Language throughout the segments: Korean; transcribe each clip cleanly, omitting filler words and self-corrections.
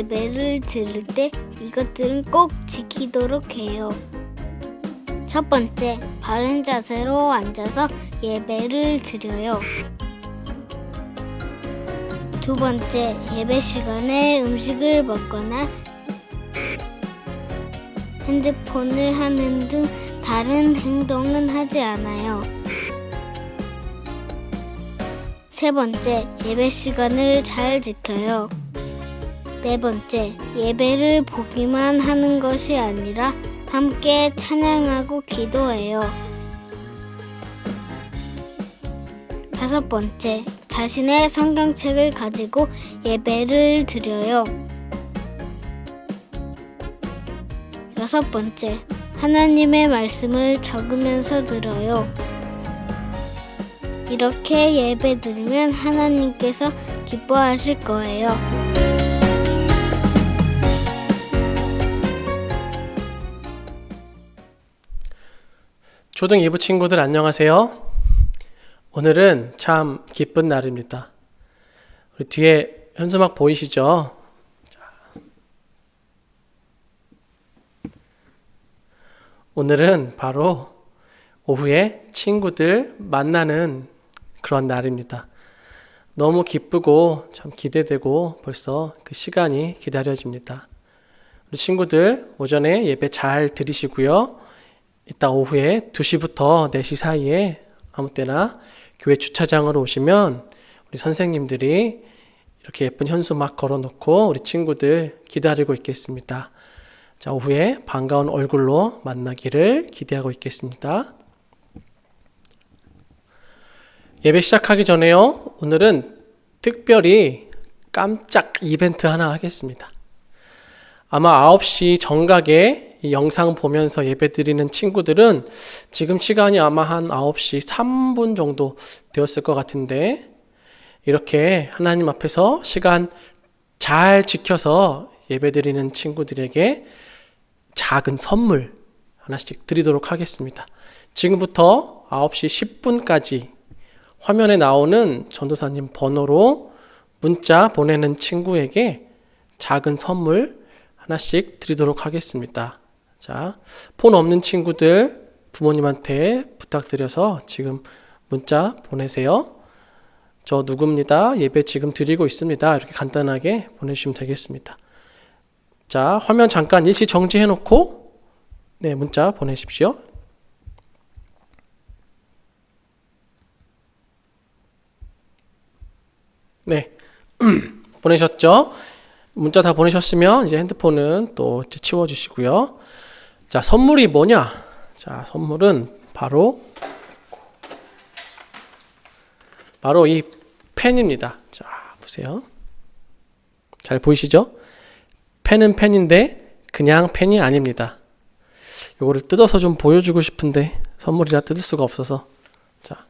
예배를 드릴 때 이것들은 꼭 지키도록 해요. 첫 번째, 바른 자세로 앉아서 예배를 드려요. 두 번째, 예배 시간에 음식을 먹거나 핸드폰을 하는 등 다른 행동은 하지 않아요. 세 번째, 예배 시간을 잘 지켜요. 네 번째, 예배를 보기만 하는 것이 아니라 함께 찬양하고 기도해요. 다섯 번째, 자신의 성경책을 가지고 예배를 드려요. 여섯 번째, 하나님의 말씀을 적으면서 들어요. 이렇게 예배 드리면 하나님께서 기뻐하실 거예요. 초등 2부 친구들 안녕하세요. 오늘은 참 기쁜 날입니다. 우리 뒤에 현수막 보이시죠? 오늘은 바로 오후에 친구들 만나는 그런 날입니다. 너무 기쁘고 참 기대되고 벌써 그 시간이 기다려집니다. 우리 친구들 오전에 예배 잘 드리시고요. 이따 오후에 2시부터 4시 사이에 아무 때나 교회 주차장으로 오시면 우리 선생님들이 이렇게 예쁜 현수막 걸어놓고 우리 친구들 기다리고 있겠습니다. 자, 오후에 반가운 얼굴로 만나기를 기대하고 있겠습니다. 예배 시작하기 전에요. 오늘은 특별히 깜짝 이벤트 하나 하겠습니다. 아마 9시 정각에 이 영상 보면서 예배 드리는 친구들은 지금 시간이 아마 한 9시 3분 정도 되었을 것 같은데 이렇게 하나님 앞에서 시간 잘 지켜서 예배 드리는 친구들에게 작은 선물 하나씩 드리도록 하겠습니다. 지금부터 9시 10분까지 화면에 나오는 전도사님 번호로 문자 보내는 친구에게 작은 선물 하나씩 드리도록 하겠습니다. 자, 폰 없는 친구들 부모님한테 부탁드려서 지금 문자 보내세요. 저 누구입니다. 예배 지금 드리고 있습니다. 이렇게 간단하게 보내주시면 되겠습니다. 자, 화면 잠깐 일시 정지해 놓고 네, 문자 보내십시오. 네, 보내셨죠? 문자 다 보내셨으면 이제 핸드폰은 또 치워주시고요. 자, 선물이 뭐냐? 자, 선물은 바로 이 펜입니다. 자, 보세요. 잘 보이시죠? 펜은 펜인데 그냥 펜이 아닙니다. 요거를 뜯어서 좀 보여주고 싶은데 선물이라 뜯을 수가 없어서 자,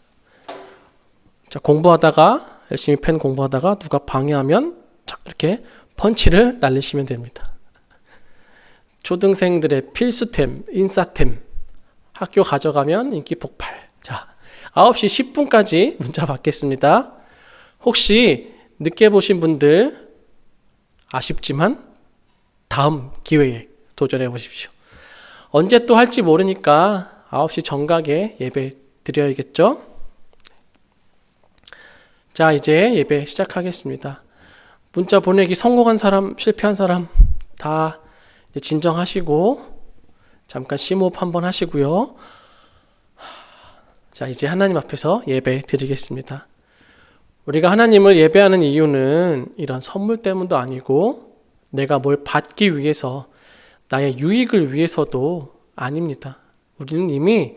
공부하다가 열심히 펜 공부하다가 누가 방해하면 자, 이렇게 펀치를 날리시면 됩니다. 초등생들의 필수템, 인싸템 학교 가져가면 인기 폭발. 자, 9시 10분까지 문자 받겠습니다. 혹시 늦게 보신 분들 아쉽지만 다음 기회에 도전해 보십시오. 언제 또 할지 모르니까 9시 정각에 예배 드려야겠죠? 자, 이제 예배 시작하겠습니다. 문자 보내기 성공한 사람, 실패한 사람 다 진정하시고 잠깐 심호흡 한번 하시고요. 자, 이제 하나님 앞에서 예배 드리겠습니다. 우리가 하나님을 예배하는 이유는 이런 선물 때문도 아니고 내가 뭘 받기 위해서 나의 유익을 위해서도 아닙니다. 우리는 이미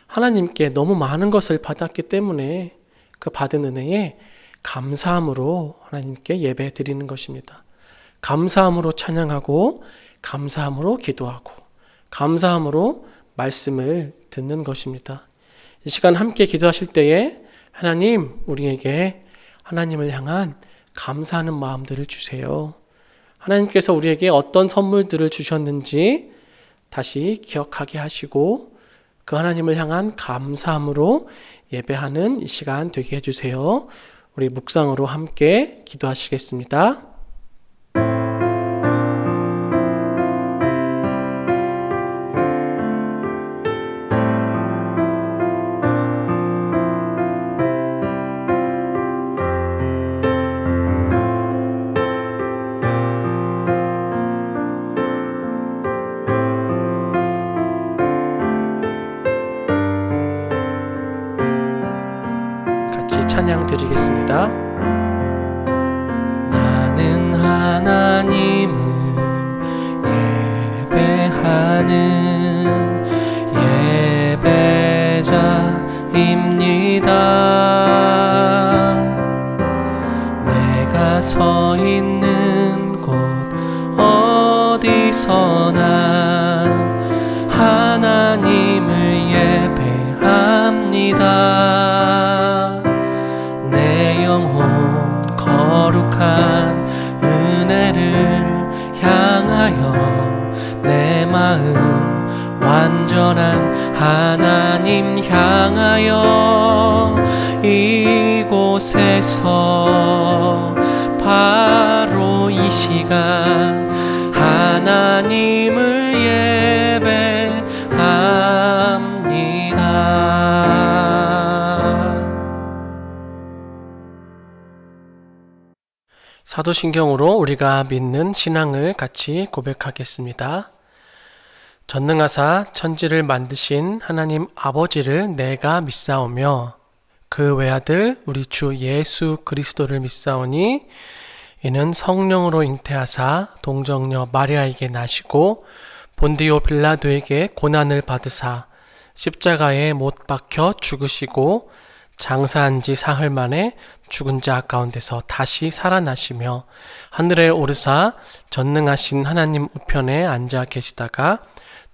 하나님께 너무 많은 것을 받았기 때문에 그 받은 은혜에 감사함으로 하나님께 예배 드리는 것입니다. 감사함으로 찬양하고 감사함으로 기도하고 감사함으로 말씀을 듣는 것입니다. 이 시간 함께 기도하실 때에 하나님, 우리에게 하나님을 향한 감사하는 마음들을 주세요. 하나님께서 우리에게 어떤 선물들을 주셨는지 다시 기억하게 하시고 그 하나님을 향한 감사함으로 예배하는 이 시간 되게 해주세요. 우리 묵상으로 함께 기도하시겠습니다. 찬양 드리겠습니다. 나는 하나님을 예배하는 예배자입니다. 내가 서 있는 곳 어디서나 하나님을 예배합니다. 내 영혼 거룩한 은혜를 향하여 내 마음 완전한 하나님 향하여 이곳에서 바로 이 시간 하나님을 예배합니다. 사도신경으로 우리가 믿는 신앙을 같이 고백하겠습니다. 전능하사 천지를 만드신 하나님 아버지를 내가 믿사오며 그 외아들 우리 주 예수 그리스도를 믿사오니 이는 성령으로 잉태하사 동정녀 마리아에게 나시고 본디오 빌라도에게 고난을 받으사 십자가에 못 박혀 죽으시고 장사한 지 사흘 만에 죽은 자 가운데서 다시 살아나시며 하늘에 오르사 전능하신 하나님 우편에 앉아 계시다가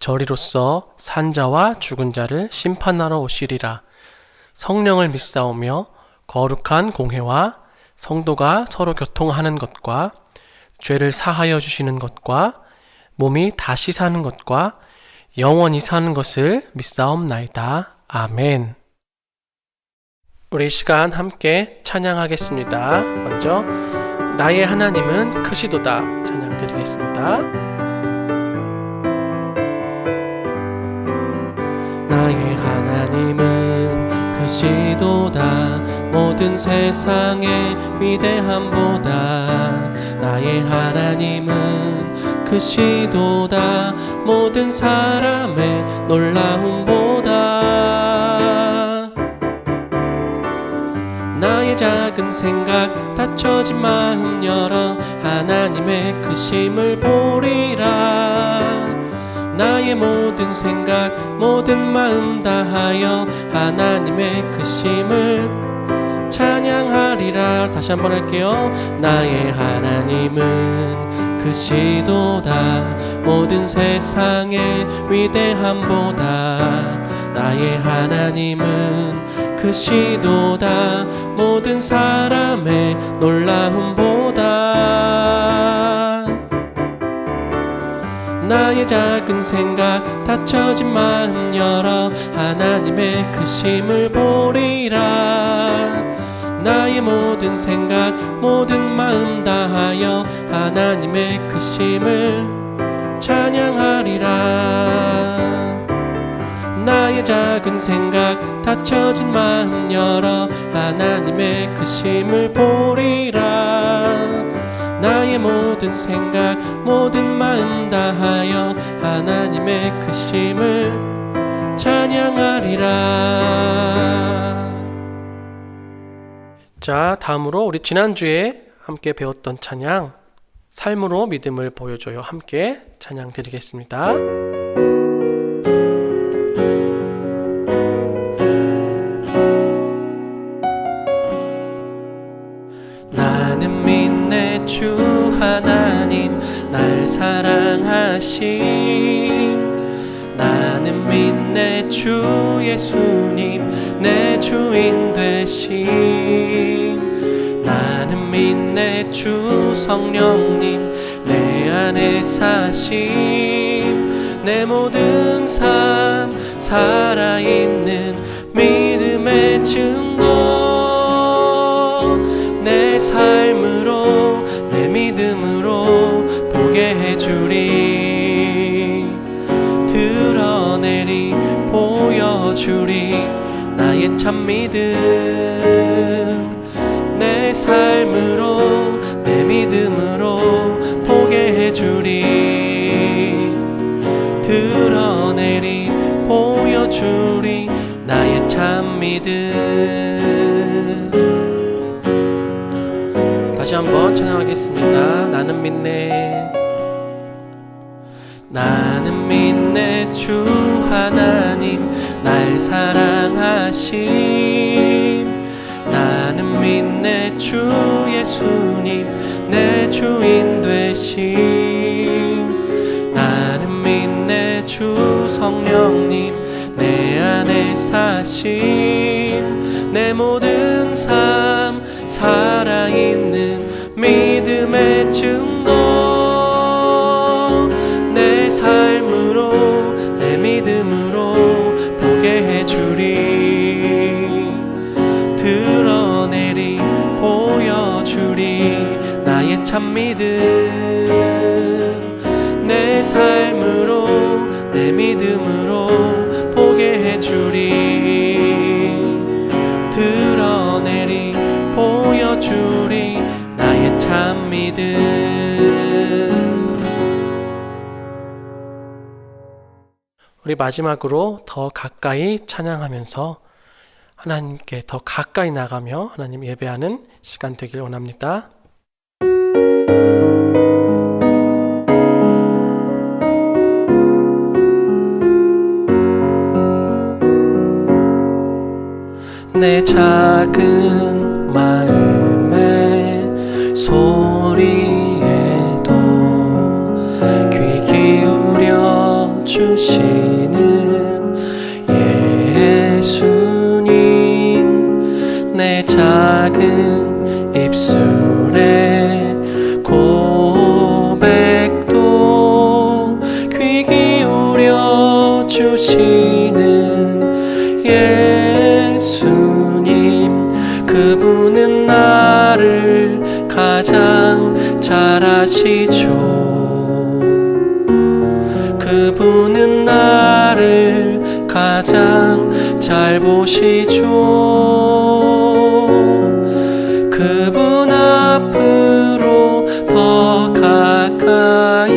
저리로서 산자와 죽은 자를 심판하러 오시리라. 성령을 믿사오며 거룩한 공회와 성도가 서로 교통하는 것과 죄를 사하여 주시는 것과 몸이 다시 사는 것과 영원히 사는 것을 믿사옵나이다. 아멘. 우리 시간 함께 찬양하겠습니다. 먼저 나의 하나님은 크시도다 찬양 드리겠습니다. 나의 하나님은 크시도다 모든 세상의 위대함보다 나의 하나님은 크시도다 모든 사람의 놀라움보다 나의 작은 생각 닫혀진 마음 열어 하나님의 크심을 보리라. 나의 모든 생각 모든 마음 다하여 하나님의 크심을 찬양하리라. 다시 한번 할게요. 나의 하나님은 크시도다 모든 세상의 위대함보다 나의 하나님은 크시도다 모든 사람의 놀라움보다 나의 작은 생각 닫혀진 마음 열어 하나님의 크심을 보리라. 나의 모든 생각 모든 마음 다하여 하나님의 크심을 찬양하리라. 나의 작은 생각 닫혀진 마음 열어 하나님의 크심을 보리라. 나의 모든 생각 모든 마음 다하여 하나님의 크심을 찬양하리라. 자, 다음으로 우리 지난주에 함께 배웠던 찬양 삶으로 믿음을 보여줘요. 함께 찬양 드리겠습니다. 나는 믿네 주 하나님 날 사랑하심. 나는 믿네 주 예수님 내 주인 되심. 나는 믿네 주 성령님 내 안에 사심. 내 모든 삶 살아있는 믿음의 증거. 내 삶으로 내 믿음으로 보게 해주리. 드러내리 보여주리 나의 참 믿음. 내 삶으로 내 믿음으로 보게 해주리. 드러내리 보여주리 나의 참 믿음. 한번 찬양하겠습니다. 나는 믿네. 나는 믿네 주 하나님 날 사랑하심. 나는 믿네 주 예수님 내 주인 되심. 나는 믿네 주 성령님 내 안에 사심. 내 모든 삶 살아있는 믿음의 증거. 내 삶으로 내 믿음으로 보게 해주리. 드러내리 보여주리 나의 참 믿음. 내 삶으로 내 믿음으로 보게 해주리. 드러내리 보여주리 나의 참 믿음. 우리 마지막으로 더 가까이 찬양하면서 하나님께 더 가까이 나가며 하나님 예배하는 시간 되길 원합니다. 내 작은 마음의 소리에도 귀 기울여 주시는 예수님. 내 작은 입술에 고백도 귀 기울여 주시는 예수님. 그분은 나를 가장 잘 아시죠. 그분은 나를 가장 잘 보시죠. 그분 앞으로 더 가까이,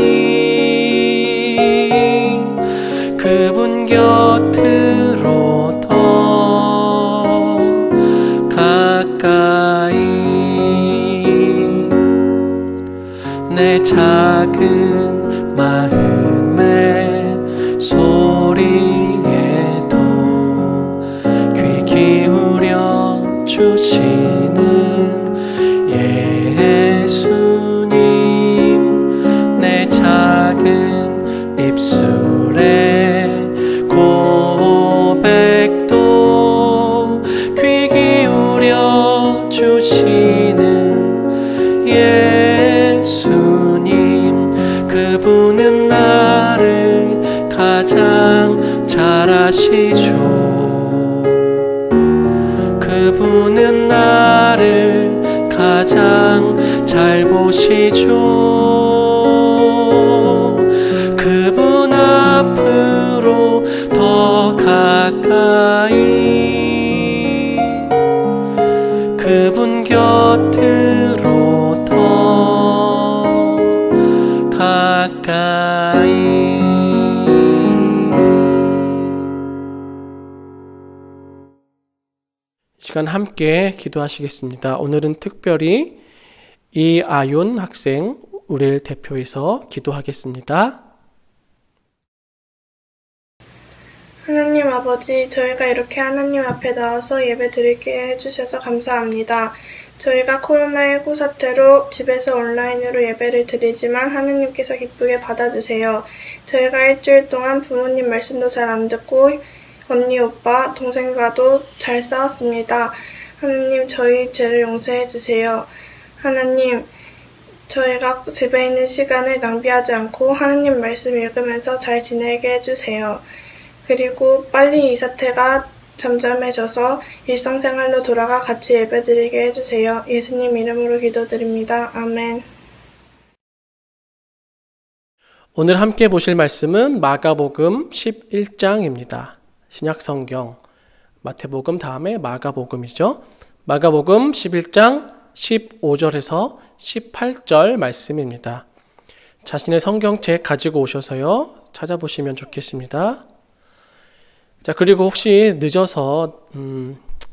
그분 곁으로 더 가까이. 내 작은 마음의 소리에도 귀 기울여 주시는 예수님. 내 작은 입술에 고백도 귀 기울여 주시는 예수님. 그분은 나를 가장 잘 아시죠. 그분은 나를 가장 잘 보시죠. 그분 앞으로 더 가까이, 그분 곁으로 더 가까이. 이 시간 함께 기도하시겠습니다. 오늘은 특별히 이아윤 학생 우리를 대표해서 기도하겠습니다. 하나님 아버지, 저희가 이렇게 하나님 앞에 나와서 예배 드리게 해주셔서 감사합니다. 저희가 코로나19 사태로 집에서 온라인으로 예배를 드리지만 하나님께서 기쁘게 받아주세요. 저희가 일주일 동안 부모님 말씀도 잘 안 듣고 언니, 오빠, 동생과도 잘 싸웠습니다. 하나님, 저희 죄를 용서해 주세요. 하나님, 저희가 집에 있는 시간을 낭비하지 않고 하나님 말씀 읽으면서 잘 지내게 해주세요. 그리고 빨리 이 사태가 잠잠해져서 일상생활로 돌아가 같이 예배드리게 해주세요. 예수님 이름으로 기도드립니다. 아멘. 오늘 함께 보실 말씀은 마가복음 11장입니다. 신약성경 마태복음 다음에 마가복음이죠. 마가복음 11장 15절에서 18절 말씀입니다. 자신의 성경책 가지고 오셔서요, 찾아보시면 좋겠습니다. 자, 그리고 혹시 늦어서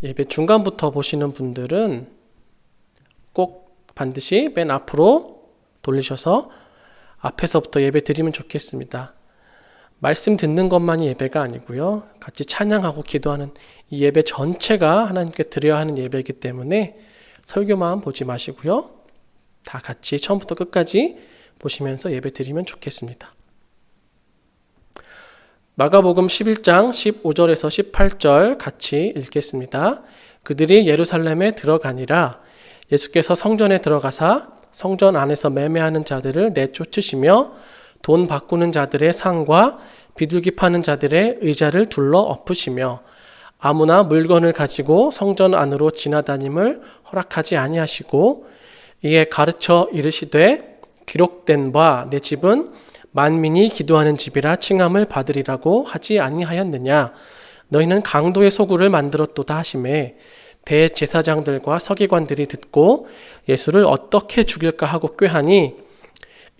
예배 중간부터 보시는 분들은 꼭 반드시 맨 앞으로 돌리셔서 앞에서부터 예배 드리면 좋겠습니다. 말씀 듣는 것만이 예배가 아니고요. 같이 찬양하고 기도하는 이 예배 전체가 하나님께 드려야 하는 예배이기 때문에 설교만 보지 마시고요. 다 같이 처음부터 끝까지 보시면서 예배 드리면 좋겠습니다. 마가복음 11장 15절에서 18절 같이 읽겠습니다. 그들이 예루살렘에 들어가니라. 예수께서 성전에 들어가사 성전 안에서 매매하는 자들을 내쫓으시며 돈 바꾸는 자들의 상과 비둘기 파는 자들의 의자를 둘러 엎으시며 아무나 물건을 가지고 성전 안으로 지나다님을 허락하지 아니하시고 이에 가르쳐 이르시되 기록된 바 내 집은 만민이 기도하는 집이라 칭함을 받으리라고 하지 아니하였느냐. 너희는 강도의 소굴을 만들었도다 하시매 대제사장들과 서기관들이 듣고 예수를 어떻게 죽일까 하고 꾀하니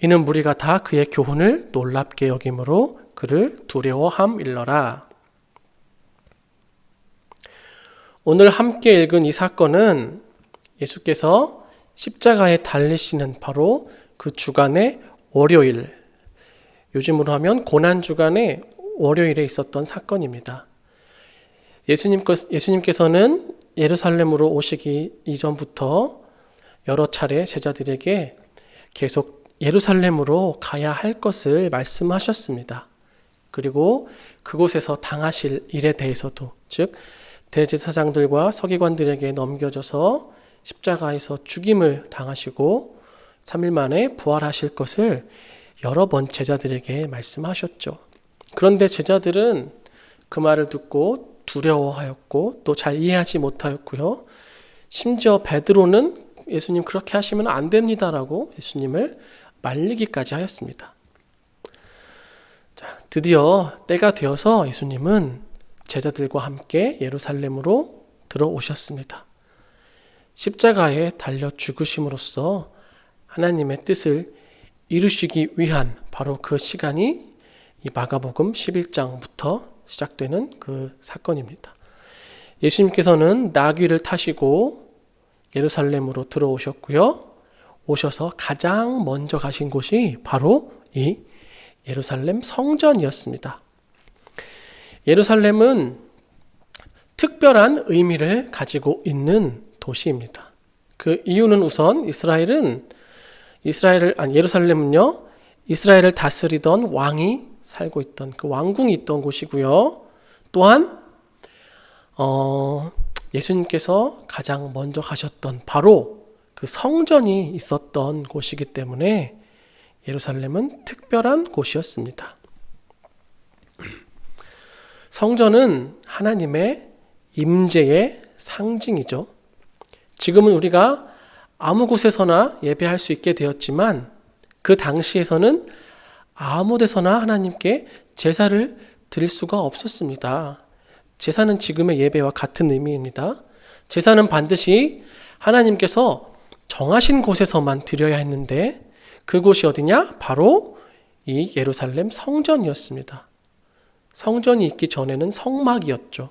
이는 무리가 다 그의 교훈을 놀랍게 여김으로 그를 두려워함일러라. 오늘 함께 읽은 이 사건은 예수께서 십자가에 달리시는 바로 그 주간의 월요일, 요즘으로 하면 고난주간의 월요일에 있었던 사건입니다. 예수님께서는 예루살렘으로 오시기 이전부터 여러 차례 제자들에게 계속 예루살렘으로 가야 할 것을 말씀하셨습니다. 그리고 그곳에서 당하실 일에 대해서도, 즉 대제사장들과 서기관들에게 넘겨져서 십자가에서 죽임을 당하시고 3일 만에 부활하실 것을 여러 번 제자들에게 말씀하셨죠. 그런데 제자들은 그 말을 듣고 두려워하였고 또 잘 이해하지 못하였고요. 심지어 베드로는 예수님 그렇게 하시면 안 됩니다라고 예수님을 말리기까지 하였습니다. 자, 드디어 때가 되어서 예수님은 제자들과 함께 예루살렘으로 들어오셨습니다. 십자가에 달려 죽으심으로써 하나님의 뜻을 이루시기 위한 바로 그 시간이 이 마가복음 11장부터 시작되는 그 사건입니다. 예수님께서는 나귀를 타시고 예루살렘으로 들어오셨고요. 오셔서 가장 먼저 가신 곳이 바로 이 예루살렘 성전이었습니다. 예루살렘은 특별한 의미를 가지고 있는 도시입니다. 그 이유는 우선 예루살렘은요, 이스라엘을 다스리던 왕이 살고 있던 그 왕궁이 있던 곳이고요. 또한 예수님께서 가장 먼저 가셨던 바로 그 성전이 있었던 곳이기 때문에 예루살렘은 특별한 곳이었습니다. 성전은 하나님의 임재의 상징이죠. 지금은 우리가 아무 곳에서나 예배할 수 있게 되었지만 그 당시에서는 아무 데서나 하나님께 제사를 드릴 수가 없었습니다. 제사는 지금의 예배와 같은 의미입니다. 제사는 반드시 하나님께서 정하신 곳에서만 드려야 했는데 그곳이 어디냐? 바로 이 예루살렘 성전이었습니다. 성전이 있기 전에는 성막이었죠.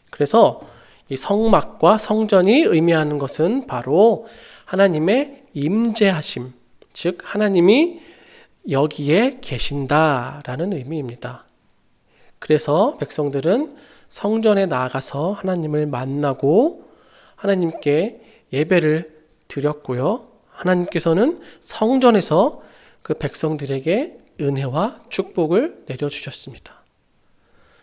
그래서 이 성막과 성전이 의미하는 것은 바로 하나님의 임재하심, 즉 하나님이 여기에 계신다라는 의미입니다. 그래서 백성들은 성전에 나아가서 하나님을 만나고 하나님께 예배를 드렸고요. 하나님께서는 성전에서 그 백성들에게 은혜와 축복을 내려주셨습니다.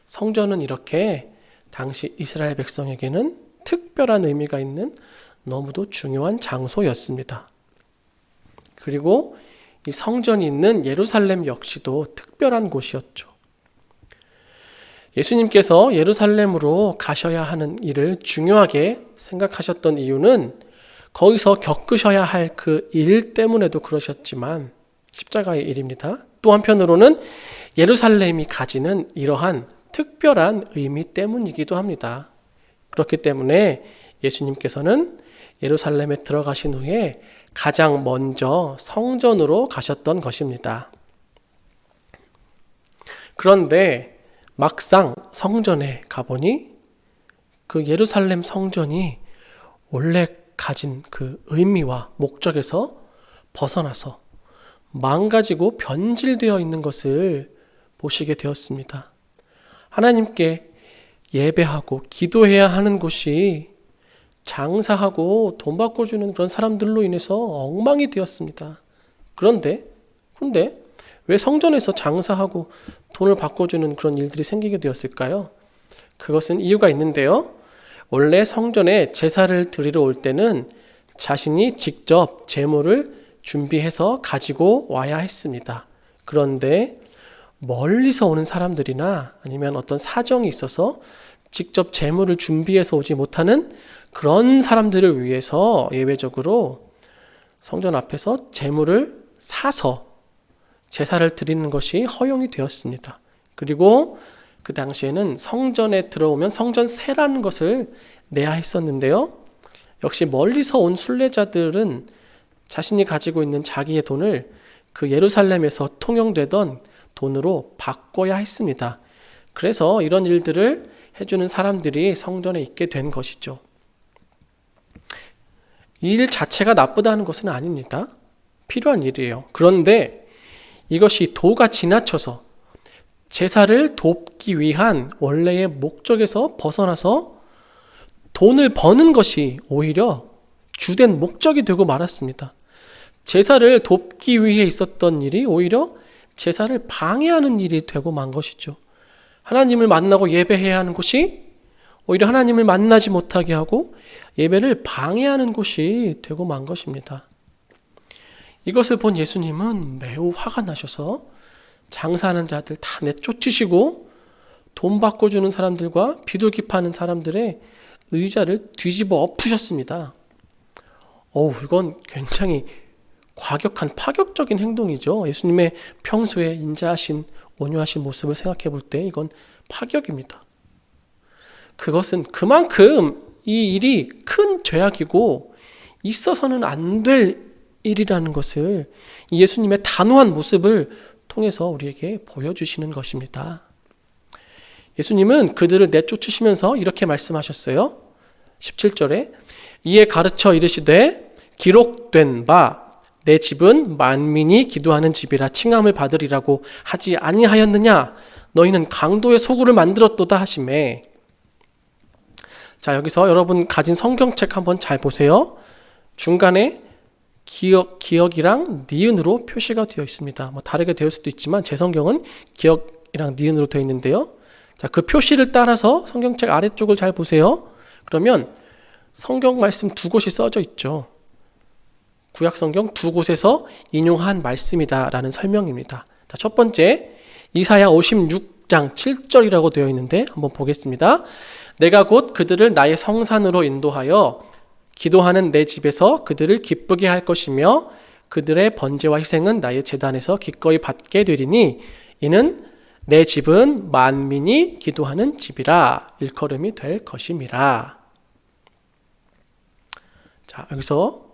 성전은 이렇게 당시 이스라엘 백성에게는 특별한 의미가 있는 너무도 중요한 장소였습니다. 그리고 이 성전이 있는 예루살렘 역시도 특별한 곳이었죠. 예수님께서 예루살렘으로 가셔야 하는 일을 중요하게 생각하셨던 이유는 거기서 겪으셔야 할 그 일 때문에도 그러셨지만 십자가의 일입니다. 또 한편으로는 예루살렘이 가지는 이러한 특별한 의미 때문이기도 합니다. 그렇기 때문에 예수님께서는 예루살렘에 들어가신 후에 가장 먼저 성전으로 가셨던 것입니다. 그런데 막상 성전에 가보니 그 예루살렘 성전이 원래 가진 그 의미와 목적에서 벗어나서 망가지고 변질되어 있는 것을 보시게 되었습니다. 하나님께 예배하고 기도해야 하는 곳이 장사하고 돈 바꿔주는 그런 사람들로 인해서 엉망이 되었습니다. 그런데 왜 성전에서 장사하고 돈을 바꿔주는 그런 일들이 생기게 되었을까요? 그것은 이유가 있는데요. 원래 성전에 제사를 드리러 올 때는 자신이 직접 제물을 준비해서 가지고 와야 했습니다. 그런데 멀리서 오는 사람들이나 아니면 어떤 사정이 있어서 직접 제물을 준비해서 오지 못하는 그런 사람들을 위해서 예외적으로 성전 앞에서 제물을 사서 제사를 드리는 것이 허용이 되었습니다. 그리고 그 당시에는 성전에 들어오면 성전세라는 것을 내야 했었는데요. 역시 멀리서 온 순례자들은 자신이 가지고 있는 자기의 돈을 그 예루살렘에서 통용되던 돈으로 바꿔야 했습니다. 그래서 이런 일들을 해주는 사람들이 성전에 있게 된 것이죠. 이 일 자체가 나쁘다는 것은 아닙니다. 필요한 일이에요. 그런데 이것이 도가 지나쳐서 제사를 돕기 위한 원래의 목적에서 벗어나서 돈을 버는 것이 오히려 주된 목적이 되고 말았습니다. 제사를 돕기 위해 있었던 일이 오히려 제사를 방해하는 일이 되고 만 것이죠. 하나님을 만나고 예배해야 하는 곳이 오히려 하나님을 만나지 못하게 하고 예배를 방해하는 곳이 되고 만 것입니다. 이것을 본 예수님은 매우 화가 나셔서 장사하는 자들 다 내쫓으시고 돈 바꿔주는 사람들과 비둘기 파는 사람들의 의자를 뒤집어 엎으셨습니다. 이건 굉장히 과격한 파격적인 행동이죠. 예수님의 평소에 인자하신 온유하신 모습을 생각해 볼 때 이건 파격입니다. 그것은 그만큼 이 일이 큰 죄악이고 있어서는 안 될 일이라는 것을 예수님의 단호한 모습을 통해서 우리에게 보여주시는 것입니다. 예수님은 그들을 내쫓으시면서 이렇게 말씀하셨어요. 17절에 이에 가르쳐 이르시되 기록된 바 내 집은 만민이 기도하는 집이라 칭함을 받으리라고 하지 아니하였느냐 너희는 강도의 소굴을 만들었도다 하시매. 자, 여기서 여러분 가진 성경책 한번 잘 보세요. 중간에 기억이랑 니은으로 표시가 되어 있습니다. 다르게 되어 수도 있지만 제 성경은 기억이랑 니은으로 되어 있는데요. 자, 그 표시를 따라서 성경책 아래쪽을 잘 보세요. 그러면 성경 말씀 두 곳이 써져 있죠. 구약 성경 두 곳에서 인용한 말씀이다라는 설명입니다. 자, 첫 번째 이사야 56장 7절이라고 되어 있는데 한번 보겠습니다. 내가 곧 그들을 나의 성산으로 인도하여 기도하는 내 집에서 그들을 기쁘게 할 것이며 그들의 번제와 희생은 나의 제단에서 기꺼이 받게 되리니 이는 내 집은 만민이 기도하는 집이라 일컬음이 될 것임이라. 자, 여기서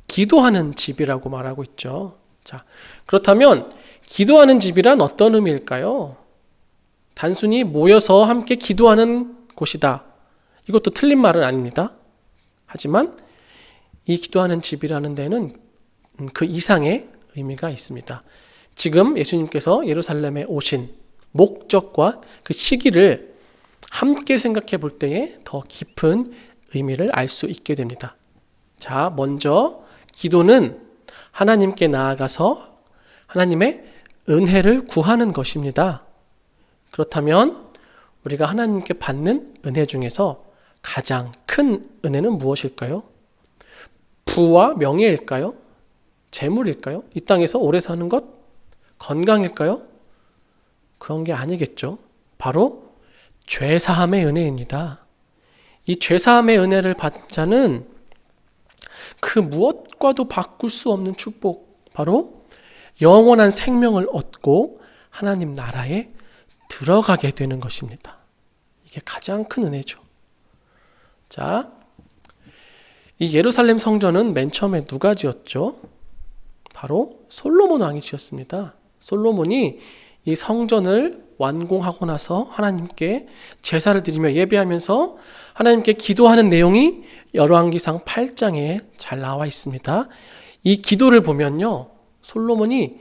기도하는 집이라고 말하고 있죠. 자, 그렇다면 기도하는 집이란 어떤 의미일까요? 단순히 모여서 함께 기도하는 곳이다. 이것도 틀린 말은 아닙니다. 하지만 이 기도하는 집이라는 데는 그 이상의 의미가 있습니다. 지금 예수님께서 예루살렘에 오신 목적과 그 시기를 함께 생각해 볼 때에 더 깊은 의미를 알 수 있게 됩니다. 자, 먼저 기도는 하나님께 나아가서 하나님의 은혜를 구하는 것입니다. 그렇다면 우리가 하나님께 받는 은혜 중에서 가장 큰 은혜는 무엇일까요? 부와 명예일까요? 재물일까요? 이 땅에서 오래 사는 것? 건강일까요? 그런 게 아니겠죠. 바로 죄사함의 은혜입니다. 이 죄사함의 은혜를 받은 자는 그 무엇과도 바꿀 수 없는 축복, 바로 영원한 생명을 얻고 하나님 나라에 들어가게 되는 것입니다. 이게 가장 큰 은혜죠. 자, 이 예루살렘 성전은 맨 처음에 누가 지었죠? 바로 솔로몬 왕이 지었습니다. 솔로몬이 이 성전을 완공하고 나서 하나님께 제사를 드리며 예배하면서 하나님께 기도하는 내용이 열왕기상 8장에 잘 나와 있습니다. 이 기도를 보면요, 솔로몬이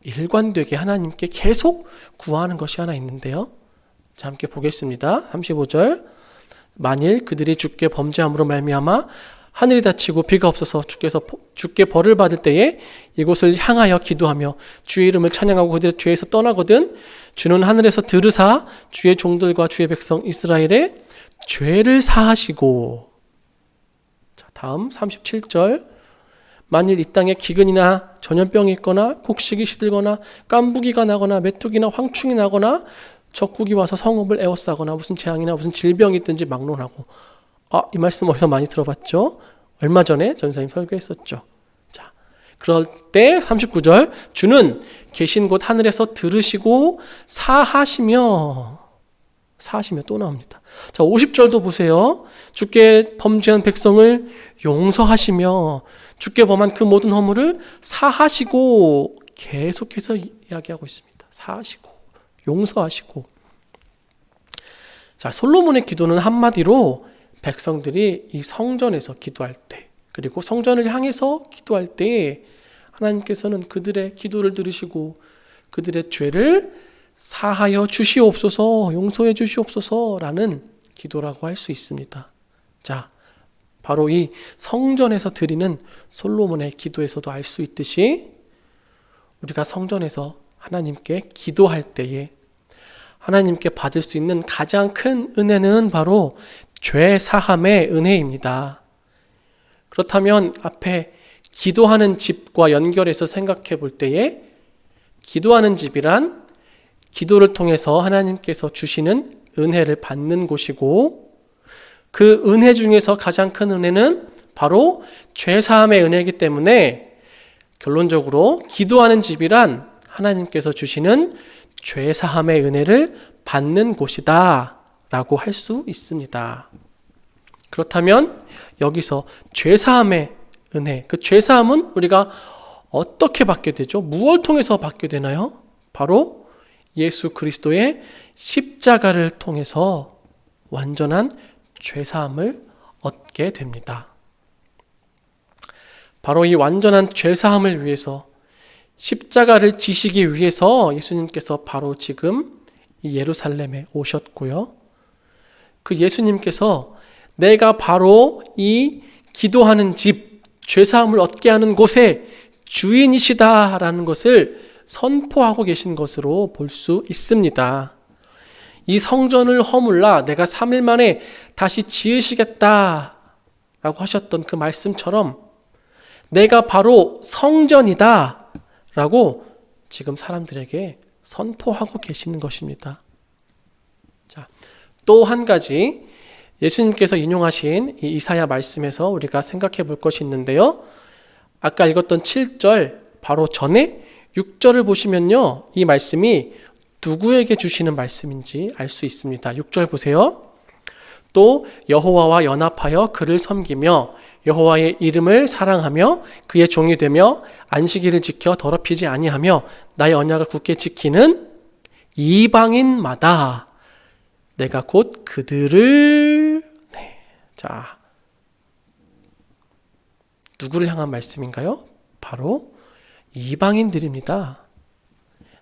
일관되게 하나님께 계속 구하는 것이 하나 있는데요. 자, 함께 보겠습니다. 35절. 만일 그들이 주께 범죄함으로 말미암아 하늘이 닫히고 비가 없어서 주께 벌을 받을 때에 이곳을 향하여 기도하며 주의 이름을 찬양하고 그들의 죄에서 떠나거든 주는 하늘에서 들으사 주의 종들과 주의 백성 이스라엘의 죄를 사하시고. 자, 다음 37절. 만일 이 땅에 기근이나 전염병이 있거나 곡식이 시들거나 깐부기가 나거나 메뚜기나 황충이 나거나 적국이 와서 성읍을 에워싸거나 무슨 재앙이나 무슨 질병이 있든지 막론하고. 이 말씀 어디서 많이 들어봤죠? 얼마 전에 전사님 설교했었죠. 자, 그럴 때 39절. 주는 계신 곳 하늘에서 들으시고 사하시며 또 나옵니다. 자, 50절도 보세요. 주께 범죄한 백성을 용서하시며 주께 범한 그 모든 허물을 사하시고 계속해서 이야기하고 있습니다. 사하시고 용서하시고. 자, 솔로몬의 기도는 한마디로 백성들이 이 성전에서 기도할 때, 그리고 성전을 향해서 기도할 때 하나님께서는 그들의 기도를 들으시고 그들의 죄를 사하여 주시옵소서, 용서해 주시옵소서라는 기도라고 할 수 있습니다. 자, 바로 이 성전에서 드리는 솔로몬의 기도에서도 알 수 있듯이 우리가 성전에서 하나님께 기도할 때에 하나님께 받을 수 있는 가장 큰 은혜는 바로 죄 사함의 은혜입니다. 그렇다면 앞에 기도하는 집과 연결해서 생각해 볼 때에 기도하는 집이란 기도를 통해서 하나님께서 주시는 은혜를 받는 곳이고, 그 은혜 중에서 가장 큰 은혜는 바로 죄 사함의 은혜이기 때문에 결론적으로 기도하는 집이란 하나님께서 주시는 죄 사함의 은혜를 받는 곳이다 라고 할 수 있습니다. 그렇다면 여기서 죄 사함의 은혜, 그 죄 사함은 우리가 어떻게 받게 되죠? 무엇을 통해서 받게 되나요? 바로 예수 그리스도의 십자가를 통해서 완전한 죄 사함을 얻게 됩니다. 바로 이 완전한 죄 사함을 위해서 십자가를 지시기 위해서 예수님께서 바로 지금 이 예루살렘에 오셨고요. 그 예수님께서 내가 바로 이 기도하는 집, 죄사함을 얻게 하는 곳의 주인이시다라는 것을 선포하고 계신 것으로 볼 수 있습니다. 이 성전을 허물라 내가 3일 만에 다시 지으시겠다라고 하셨던 그 말씀처럼 내가 바로 성전이다 라고 지금 사람들에게 선포하고 계시는 것입니다. 자, 또 한 가지 예수님께서 인용하신 이 이사야 말씀에서 우리가 생각해 볼 것이 있는데요. 아까 읽었던 7절 바로 전에 6절을 보시면요, 이 말씀이 누구에게 주시는 말씀인지 알 수 있습니다. 6절 보세요. 또 여호와와 연합하여 그를 섬기며 여호와의 이름을 사랑하며 그의 종이 되며 안식일을 지켜 더럽히지 아니하며 나의 언약을 굳게 지키는 이방인마다 내가 곧 그들을 자, 누구를 향한 말씀인가요? 바로 이방인들입니다.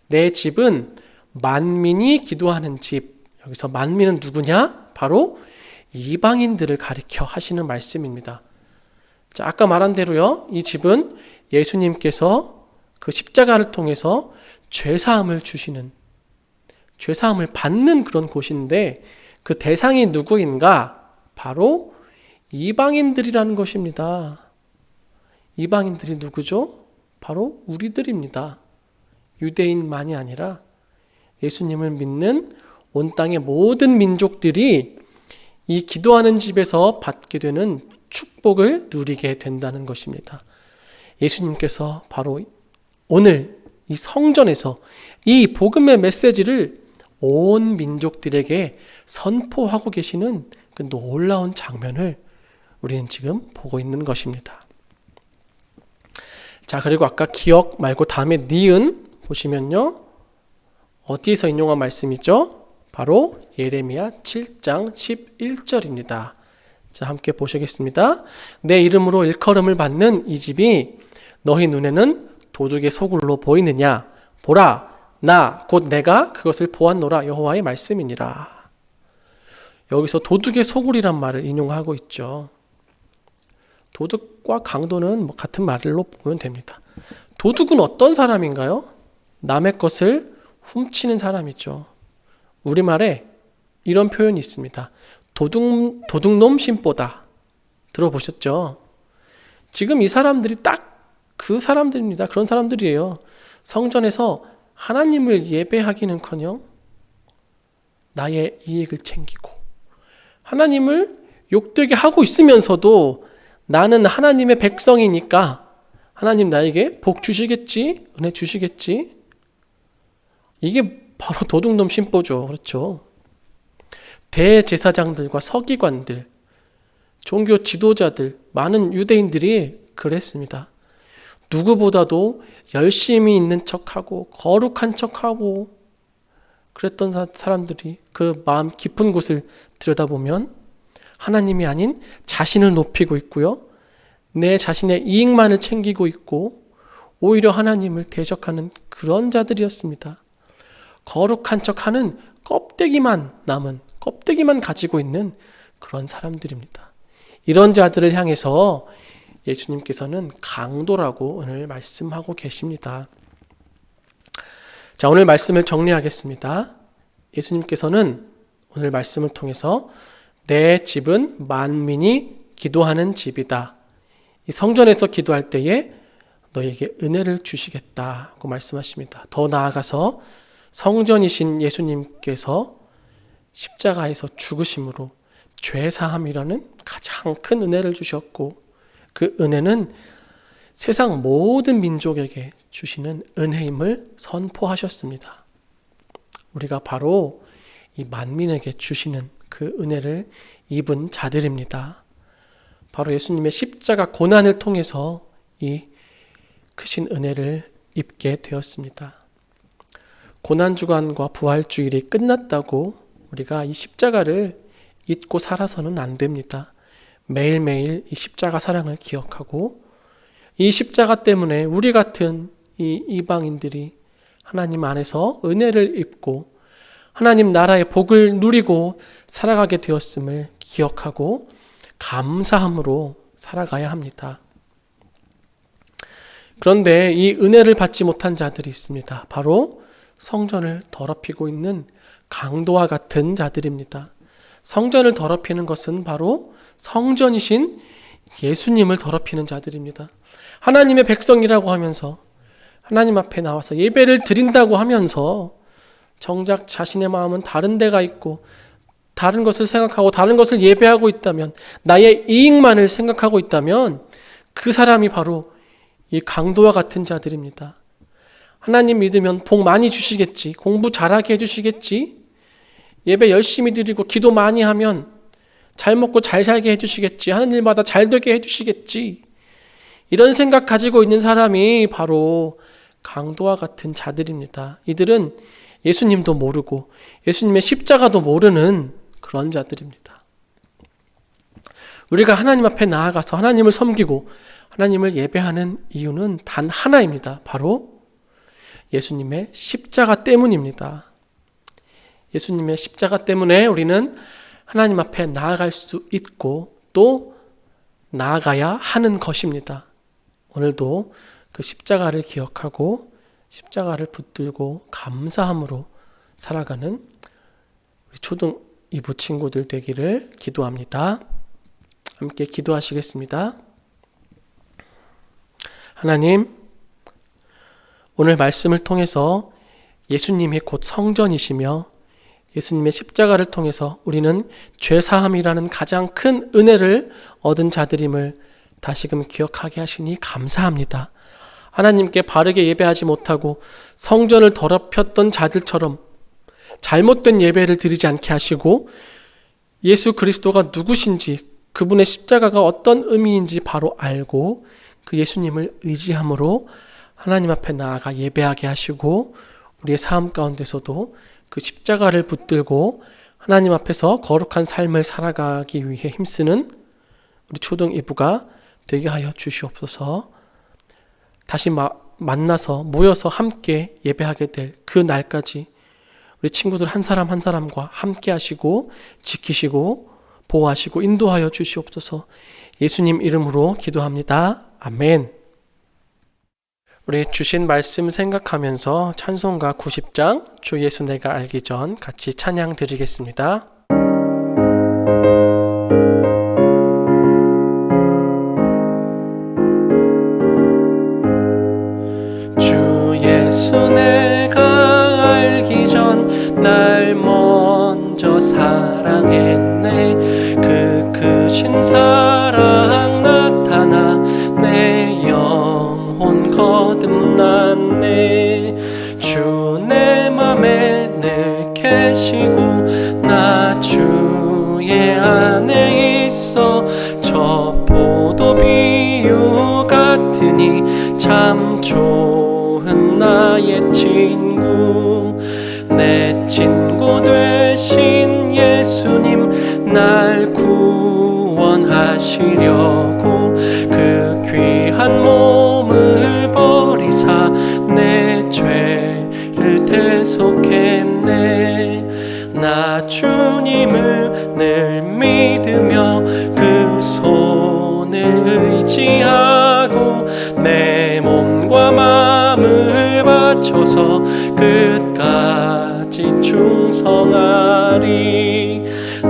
내 집은 만민이 기도하는 집. 여기서 만민은 누구냐? 바로 이방인들을 가리켜 하시는 말씀입니다. 자, 아까 말한 대로요, 이 집은 예수님께서 그 십자가를 통해서 죄사함을 주시는, 죄사함을 받는 그런 곳인데 그 대상이 누구인가? 바로 이방인들이라는 것입니다. 이방인들이 누구죠? 바로 우리들입니다. 유대인만이 아니라 예수님을 믿는 온 땅의 모든 민족들이 이 기도하는 집에서 받게 되는 축복을 누리게 된다는 것입니다. 예수님께서 바로 오늘 이 성전에서 이 복음의 메시지를 온 민족들에게 선포하고 계시는 그 놀라운 장면을 우리는 지금 보고 있는 것입니다. 자, 그리고 아까 기억 말고 다음에 니은 보시면요, 어디에서 인용한 말씀이죠? 바로 예레미야 7장 11절입니다. 자, 함께 보시겠습니다. 내 이름으로 일컬음을 받는 이 집이 너희 눈에는 도둑의 소굴로 보이느냐? 보라, 나 곧 내가 그것을 보았노라. 여호와의 말씀이니라. 여기서 도둑의 소굴이란 말을 인용하고 있죠. 도둑과 강도는 같은 말로 보면 됩니다. 도둑은 어떤 사람인가요? 남의 것을 훔치는 사람이죠. 우리말에 이런 표현이 있습니다. 도둑놈 심보다. 들어보셨죠? 지금 이 사람들이 딱 그 사람들입니다. 그런 사람들이에요. 성전에서 하나님을 예배하기는커녕 나의 이익을 챙기고 하나님을 욕되게 하고 있으면서도 나는 하나님의 백성이니까 하나님 나에게 복 주시겠지, 은혜 주시겠지. 이게 바로 도둑놈 심보죠. 그렇죠? 대제사장들과 서기관들, 종교 지도자들, 많은 유대인들이 그랬습니다. 누구보다도 열심히 있는 척하고 거룩한 척하고 그랬던 사람들이 그 마음 깊은 곳을 들여다보면 하나님이 아닌 자신을 높이고 있고요. 내 자신의 이익만을 챙기고 있고 오히려 하나님을 대적하는 그런 자들이었습니다. 거룩한 척하는 껍데기만 가지고 있는 그런 사람들입니다. 이런 자들을 향해서 예수님께서는 강도라고 오늘 말씀하고 계십니다. 자, 오늘 말씀을 정리하겠습니다. 예수님께서는 오늘 말씀을 통해서 내 집은 만민이 기도하는 집이다. 이 성전에서 기도할 때에 너에게 은혜를 주시겠다고 말씀하십니다. 더 나아가서 성전이신 예수님께서 십자가에서 죽으심으로 죄사함이라는 가장 큰 은혜를 주셨고 그 은혜는 세상 모든 민족에게 주시는 은혜임을 선포하셨습니다. 우리가 바로 이 만민에게 주시는 그 은혜를 입은 자들입니다. 바로 예수님의 십자가 고난을 통해서 이 크신 은혜를 입게 되었습니다. 고난주간과 부활주일이 끝났다고 우리가 이 십자가를 잊고 살아서는 안 됩니다. 매일매일 이 십자가 사랑을 기억하고 이 십자가 때문에 우리 같은 이 이방인들이 하나님 안에서 은혜를 입고 하나님 나라의 복을 누리고 살아가게 되었음을 기억하고 감사함으로 살아가야 합니다. 그런데 이 은혜를 받지 못한 자들이 있습니다. 바로 성전을 더럽히고 있는 강도와 같은 자들입니다. 성전을 더럽히는 것은 바로 성전이신 예수님을 더럽히는 자들입니다. 하나님의 백성이라고 하면서 하나님 앞에 나와서 예배를 드린다고 하면서 정작 자신의 마음은 다른 데가 있고 다른 것을 생각하고 다른 것을 예배하고 있다면, 나의 이익만을 생각하고 있다면 그 사람이 바로 이 강도와 같은 자들입니다. 하나님 믿으면 복 많이 주시겠지, 공부 잘하게 해주시겠지, 예배 열심히 드리고 기도 많이 하면 잘 먹고 잘 살게 해주시겠지, 하는 일마다 잘 되게 해주시겠지, 이런 생각 가지고 있는 사람이 바로 강도와 같은 자들입니다. 이들은 예수님도 모르고 예수님의 십자가도 모르는 그런 자들입니다. 우리가 하나님 앞에 나아가서 하나님을 섬기고 하나님을 예배하는 이유는 단 하나입니다. 바로 예수님의 십자가 때문입니다. 예수님의 십자가 때문에 우리는 하나님 앞에 나아갈 수 있고 또 나아가야 하는 것입니다. 오늘도 그 십자가를 기억하고 십자가를 붙들고 감사함으로 살아가는 우리 초등 2부 친구들 되기를 기도합니다. 함께 기도하시겠습니다. 하나님, 오늘 말씀을 통해서 예수님이 곧 성전이시며 예수님의 십자가를 통해서 우리는 죄사함이라는 가장 큰 은혜를 얻은 자들임을 다시금 기억하게 하시니 감사합니다. 하나님께 바르게 예배하지 못하고 성전을 더럽혔던 자들처럼 잘못된 예배를 드리지 않게 하시고 예수 그리스도가 누구신지, 그분의 십자가가 어떤 의미인지 바로 알고 그 예수님을 의지함으로 하나님 앞에 나아가 예배하게 하시고 우리의 삶 가운데서도 그 십자가를 붙들고 하나님 앞에서 거룩한 삶을 살아가기 위해 힘쓰는 우리 초등 이부가 되게 하여 주시옵소서. 다시 만나서 모여서 함께 예배하게 될 그 날까지 우리 친구들 한 사람 한 사람과 함께 하시고 지키시고 보호하시고 인도하여 주시옵소서. 예수님 이름으로 기도합니다. 아멘. 우리 주신 말씀 생각하면서 찬송가 90장 주 예수 내가 알기 전 같이 찬양 드리겠습니다. 주 예수 내가 알기 전 날 먼저 사랑했네. 그 크신 사랑 나타나 내 영혼 거듭났네. 주 내 맘에 늘 계시고 나 주의 안에 있어. 저 포도 비유 같으니 참 좋은 나의 친구. 내 친구 되신 예수님 날 구원하시려고 그 귀한 몸을 버리사 내 죄를 대속했네. 나 주님을 늘 믿으며 그 손을 의지하고 내 몸과 마음을 바쳐서 끝까지 충성하리.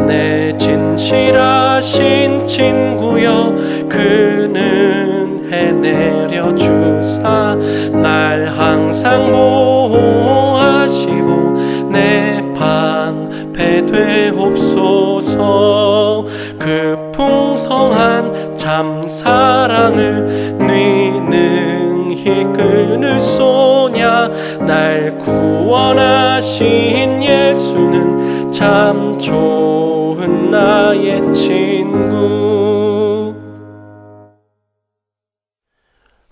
내 진실하신 친구여 그 은혜 내려주사 날 항상 보호하시고 내 방패 되옵소서. 그 풍성한 참 사랑을 네 능히 끊을 소냐. 날 구원하신 예수는 참 좋은 나의 친구.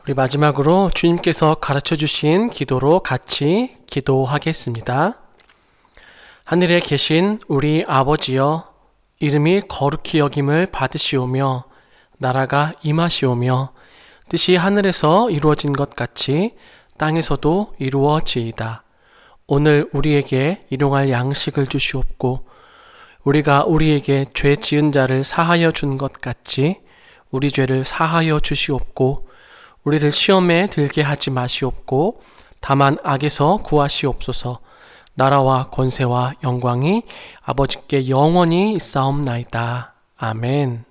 우리 마지막으로 주님께서 가르쳐 주신 기도로 같이 기도하겠습니다. 하늘에 계신 우리 아버지여, 이름이 거룩히 여김을 받으시오며 나라가 임하시오며 뜻이 하늘에서 이루어진 것 같이 땅에서도 이루어지이다. 오늘 우리에게 일용할 양식을 주시옵고 우리가 우리에게 죄 지은 자를 사하여 준 것 같이 우리 죄를 사하여 주시옵고 우리를 시험에 들게 하지 마시옵고 다만 악에서 구하시옵소서. 나라와 권세와 영광이 아버지께 영원히 있사옵나이다. 아멘.